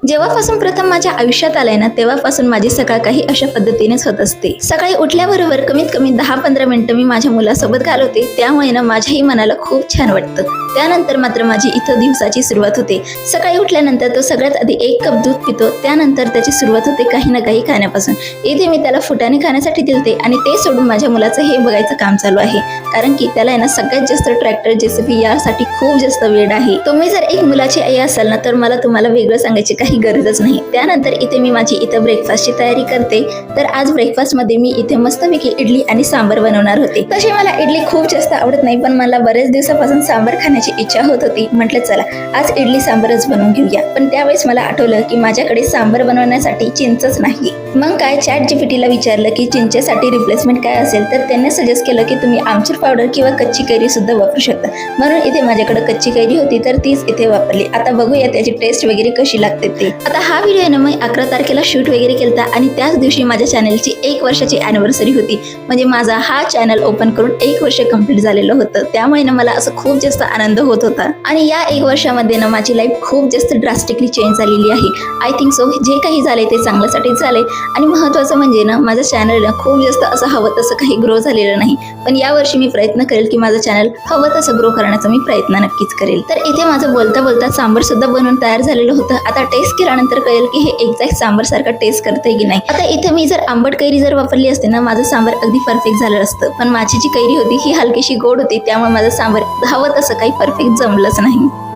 जेव्हापासून प्रथम माझ्या आयुष्यात आलाय ना, तेव्हापासून माझी सकाळ काही अशा पद्धतीनेच होत असते. सकाळी उठल्याबरोबर कमीत कमी 10-15 मिनिटं मी माझ्या मुलासोबत घालवते. त्यामुळे ना माझ्याही मनाला खूप छान वाटतं. त्यानंतर मात्र माझी इथं दिवसाची सुरुवात होते. सकाळी उठल्यानंतर तो सगळ्यात आधी 1 कप दूध पितो. त्यानंतर त्याची सुरुवात होते काही ना काही खाण्यापासून. इथे मी त्याला फुटाणे खाण्यासाठी दिलते आणि ते सोडून माझ्या मुलाचं हे बघायचं काम चालू आहे. कारण की त्याला आहे ना सगळ्यात जास्त ट्रॅक्टर, जेसीबी यासाठी खूप जास्त वेळ आहे. तुम्ही जर एक मुलाची आई असाल ना, तर मला तुम्हाला वेगळं सांगायची काही गरजच नाही. त्यानंतर इथे मी माझी इथं ब्रेकफास्टची तयारी करते. तर आज ब्रेकफास्ट मध्ये मी इथे मस्तपैकी इडली आणि सांबर बनवणार होते. तशी मला इडली खूप जास्त आवडत नाही, पण मला बरेच दिवसापासून सांबर खाण्याची इच्छा होत होती. म्हटलं चला आज इडली सांबरच बनवून घेऊया. पण त्यावेळेस मला आठवलं की माझ्याकडे सांबर बनवण्यासाठी चिंचच नाही. मग काय ChatGPTला विचारलं की चिंचेसाठी रिप्लेसमेंट काय असेल, तर त्यांनी सजेस्ट केलं की तुम्ही आमचूर पावडर किंवा कच्ची कैरी सुद्धा वापरू शकता. म्हणून इथे माझ्याकडे कच्ची कैरी होती, तर तीच इथे वापरली. आता बघूया त्याची टेस्ट वगैरे कशी लागते ते. आता हा व्हिडिओ ना मी 11 तारखेला शूट वगैरे केलता आणि त्याच दिवशी माझ्या चॅनलची 1 वर्षाची अॅनिव्हर्सरी होती. म्हणजे माझा हा चॅनल ओपन करून 1 वर्ष कंप्लीट झालेलं होतं. त्यामुळे ना मला असं खूप जास्त आनंद होत होता. आणि या 1 वर्षामध्ये ना माझी लाईफ खूप जास्त ड्रास्टिकली चेंज झालेली आहे. आय थिंक सो जे काही झाले ते चांगल्यासाठीच झाले. आणि महत्त्वाचं म्हणजे ना माझं चॅनल खूप जास्त असं हवं तसं काही ग्रो झालेलं नाही. पण यावर्षी मी प्रयत्न करेल की माझं चॅनल हवं तसं ग्रो करण्याचा मी प्रयत्न नक्कीच करेल. तर इथे माझं बोलता बोलता सांबर सुद्धा बनवून तयार झालेलं होतं. आता टेस्ट केल्यानंतर कळेल की हे एक्झॅक्ट सांबर सारखं टेस्ट करते की नाही. आता इथे मी जर आंबट कैरी जर वापरली असते ना, माझं सांबर अगदी परफेक्ट झालं असतं. पण माझी जी कैरी होती ही हलकीशी गोड होती, त्यामुळे माझं सांबर हवं तसं काही परफेक्ट जमलंच नाही.